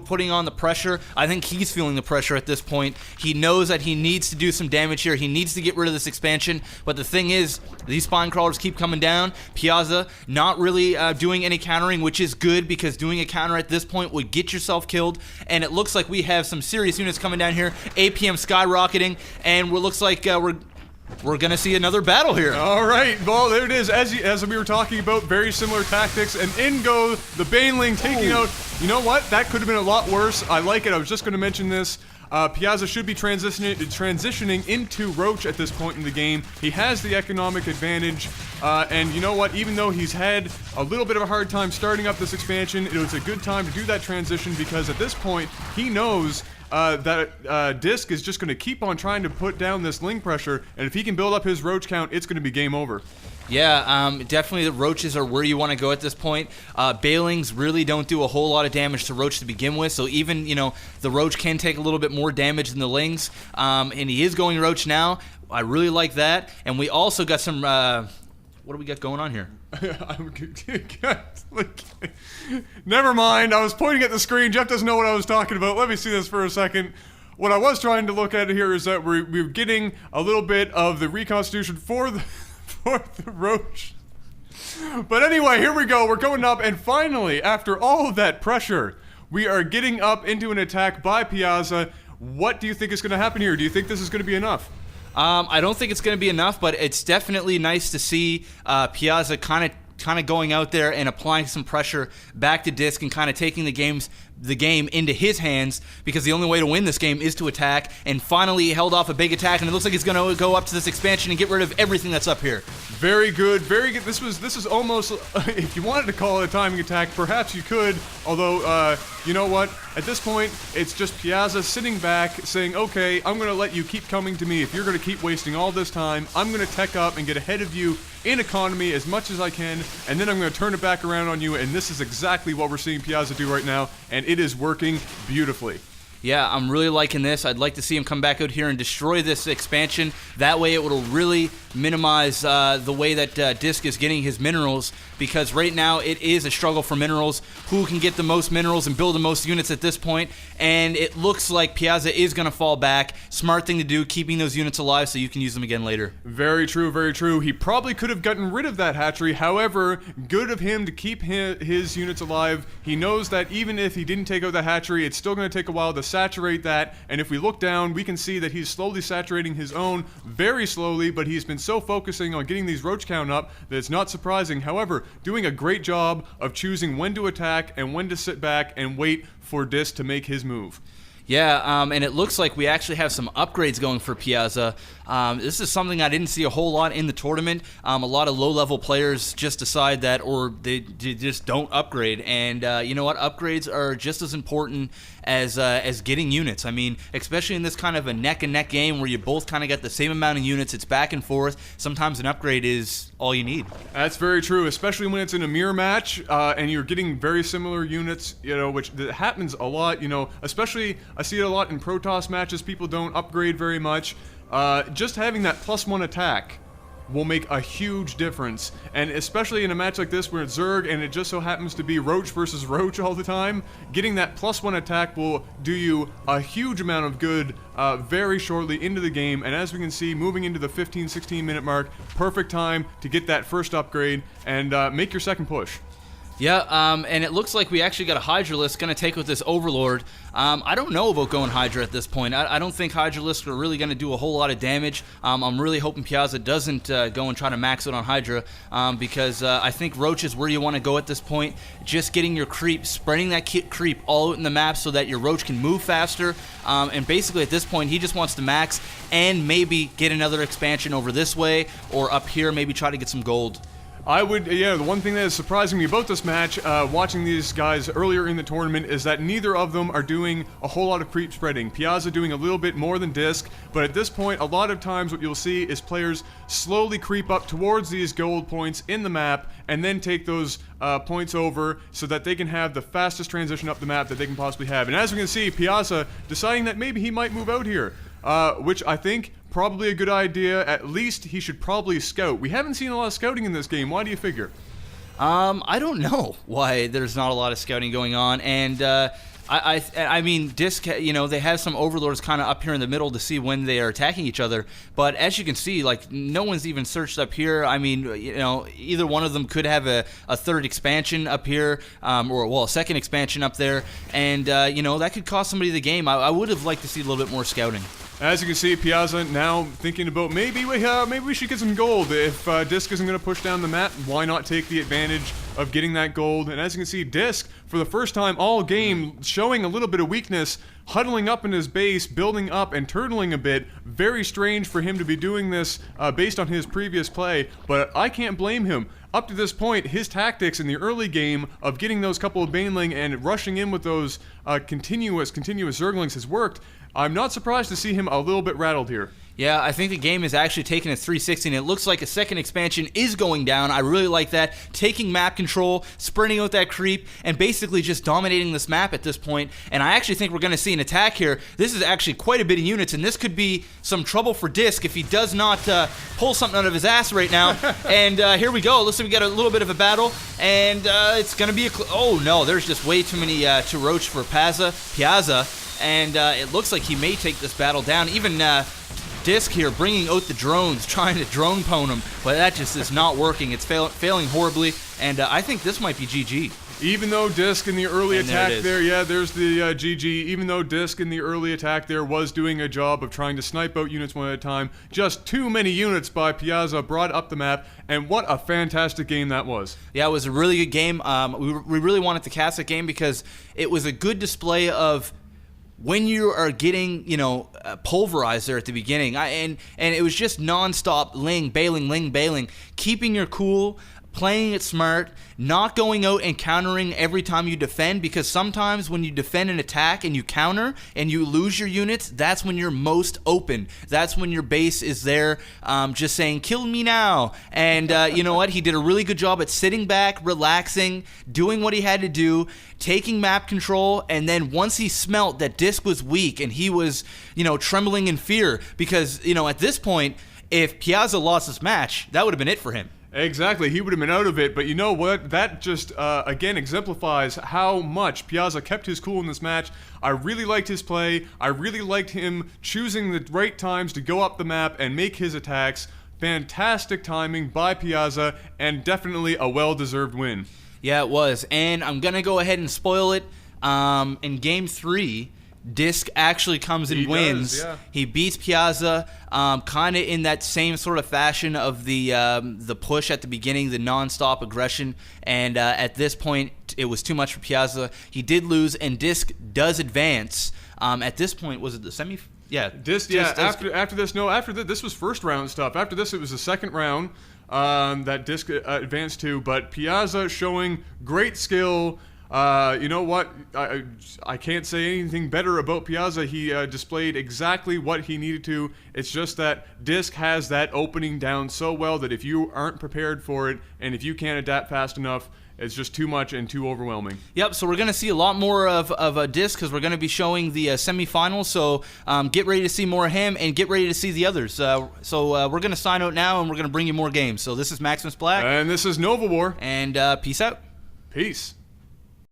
putting on the pressure. I think he's feeling the pressure at this point. He knows that he needs to do some damage here. He needs to get rid of this expansion. But the thing is, these spine crawlers keep coming down. Pyaasa not really doing any countering, which is good because doing a counter at this point would get yourself killed. And it looks like we have some serious units coming down here. APM skyrocketing, and it looks like we're going to see another battle here. All right, well, there it is. As we were talking about, very similar tactics, and in go the Baneling taking out... You know what? That could have been a lot worse. I like it. I was just going to mention this. Pyaasa should be transitioning into Roach at this point in the game. He has the economic advantage, and you know what? Even though he's had a little bit of a hard time starting up this expansion, it was a good time to do that transition because at this point, he knows that Dysk is just going to keep on trying to put down this Ling pressure, and if he can build up his Roach count, it's going to be game over. Yeah, definitely the Roaches are where you want to go at this point. Balings really don't do a whole lot of damage to Roach to begin with, so even, you know, the Roach can take a little bit more damage than the Lings, and he is going Roach now. I really like that, and we also got some, what do we got going on here? Never mind, I was pointing at the screen. Jeff doesn't know what I was talking about. Let me see this for a second. What I was trying to look at here is that we're getting a little bit of the reconstitution for the Roach. But anyway, here we go. We're going up, and finally, after all of that pressure, we are getting up into an attack by Pyaasa. What do you think is going to happen here? Do you think this is going to be enough? I don't think it's going to be enough, but it's definitely nice to see Pyaasa kind of going out there and applying some pressure back to Dysk and kind of taking the game into his hands, because the only way to win this game is to attack, and finally he held off a big attack, and it looks like he's going to go up to this expansion and get rid of everything that's up here. Very good, very good. This is almost, if you wanted to call it a timing attack, perhaps you could, although, you know what, at this point, it's just Pyaasa sitting back saying, okay, I'm going to let you keep coming to me. If you're going to keep wasting all this time, I'm going to tech up and get ahead of you in economy as much as I can, and then I'm going to turn it back around on you, and this is exactly what we're seeing Pyaasa do right now, and it is working beautifully. Yeah, I'm really liking this. I'd like to see him come back out here and destroy this expansion. That way it will really minimize the way that Dysk is getting his minerals, because right now it is a struggle for minerals. Who can get the most minerals and build the most units at this point? And it looks like Pyaasa is going to fall back. Smart thing to do, keeping those units alive so you can use them again later. Very true, very true. He probably could have gotten rid of that hatchery. However, good of him to keep his units alive. He knows that even if he didn't take out the hatchery, it's still going to take a while to saturate that, and if we look down, we can see that he's slowly saturating his own, very slowly, but he's been so focusing on getting these Roach count up that it's not surprising. However, doing a great job of choosing when to attack and when to sit back and wait for Dysk to make his move. Yeah, and it looks like we actually have some upgrades going for Pyaasa. This is something I didn't see a whole lot in the tournament. A lot of low-level players just decide that, or they just don't upgrade. And you know what? Upgrades are just as important as getting units. I mean, especially in this kind of a neck-and-neck game where you both kind of get the same amount of units. It's back and forth. Sometimes an upgrade is all you need. That's very true, especially when it's in a mirror match and you're getting very similar units, you know, which that happens a lot, you know, especially I see it a lot in Protoss matches. People don't upgrade very much. Just having that +1 attack will make a huge difference, and especially in a match like this where it's Zerg and it just so happens to be Roach versus Roach all the time, getting that +1 attack will do you a huge amount of good very shortly into the game. And as we can see, moving into the 15-16 minute mark, perfect time to get that first upgrade and make your second push. Yeah, and it looks like we actually got a Hydralisk going to take with this Overlord. I don't know about going Hydra at this point. I don't think Hydralisks are really going to do a whole lot of damage. I'm really hoping Pyaasa doesn't go and try to max it on Hydra, because I think Roach is where you want to go at this point. Just getting your creep, spreading that creep all out in the map so that your Roach can move faster. And basically at this point, he just wants to max and maybe get another expansion over this way or up here, maybe try to get some gold. I would, yeah, the one thing that is surprising me about this match, watching these guys earlier in the tournament, is that neither of them are doing a whole lot of creep spreading. Pyaasa doing a little bit more than Dysk, but at this point, a lot of times what you'll see is players slowly creep up towards these gold points in the map, and then take those points over so that they can have the fastest transition up the map that they can possibly have. And as we can see, Pyaasa deciding that maybe he might move out here, which I think probably a good idea. At least he should probably scout. We haven't seen a lot of scouting in this game. Why do you figure? I don't know why there's not a lot of scouting going on, and I mean, Dysk, they have some overlords kind of up here in the middle to see when they are attacking each other. But as you can see, like, no one's even searched up here. I mean, either one of them could have a third expansion up here, or a second expansion up there, and that could cost somebody the game. I would have liked to see a little bit more scouting. As you can see, Pyaasa now thinking about maybe we should get some gold. If Dysk isn't going to push down the map, why not take the advantage of getting that gold? And as you can see, Dysk, for the first time all game, showing a little bit of weakness, huddling up in his base, building up and turtling a bit. Very strange for him to be doing this based on his previous play, but I can't blame him. Up to this point, his tactics in the early game of getting those couple of Baneling and rushing in with those continuous Zerglings has worked. I'm not surprised to see him a little bit rattled here. Yeah, I think the game is actually taking a 360, and it looks like a second expansion is going down. I really like that. Taking map control, sprinting out that creep, and basically just dominating this map at this point. And I actually think we're going to see an attack here. This is actually quite a bit of units, and this could be some trouble for Dysk if he does not pull something out of his ass right now. And here we go. Looks like we got a little bit of a battle, and it's going to be oh no, there's just way too many to roach for Pyaasa. And it looks like he may take this battle down. Even Dysk here bringing out the drones, trying to drone pwn him, but that just is not working. It's failing horribly, and I think this might be GG. Even though Dysk in the early attack there, yeah, there's the GG. Even though Dysk in the early attack there was doing a job of trying to snipe out units one at a time, just too many units by Pyaasa brought up the map, and what a fantastic game that was. Yeah, it was a really good game. We really wanted to cast that game because it was a good display of when you are getting, pulverized there at the beginning, and it was just nonstop ling, bailing, keeping your cool, playing it smart, not going out and countering every time you defend, because sometimes when you defend an attack and you counter and you lose your units, that's when you're most open. That's when your base is there just saying, kill me now. And you know what? He did a really good job at sitting back, relaxing, doing what he had to do, taking map control, and then once he smelt that Dysk was weak and he was, trembling in fear, because, at this point, if Pyaasa lost this match, that would have been it for him. Exactly, he would have been out of it, but you know what? That just, again, exemplifies how much Pyaasa kept his cool in this match. I really liked his play. I really liked him choosing the right times to go up the map and make his attacks. Fantastic timing by Pyaasa, and definitely a well-deserved win. Yeah, it was, and I'm going to go ahead and spoil it. In Game 3, Dysk actually comes and wins. Yeah. He beats Pyaasa, kind of in that same sort of fashion of the push at the beginning, the non-stop aggression. And at this point, it was too much for Pyaasa. He did lose, and Dysk does advance. At this point, was it the semi? Yeah, Dysk. Yeah, after this was first round stuff. After this, it was the second round that Dysk advanced to. But Pyaasa showing great skill. You know what? I can't say anything better about Pyaasa. He displayed exactly what he needed to. It's just that Dysk has that opening down so well that if you aren't prepared for it, and if you can't adapt fast enough, it's just too much and too overwhelming. Yep, so we're going to see a lot more of Dysk because we're going to be showing the semifinals. So get ready to see more of him and get ready to see the others. So we're going to sign out now, and we're going to bring you more games. So this is Maximus Black. And this is Nova War. And peace out. Peace.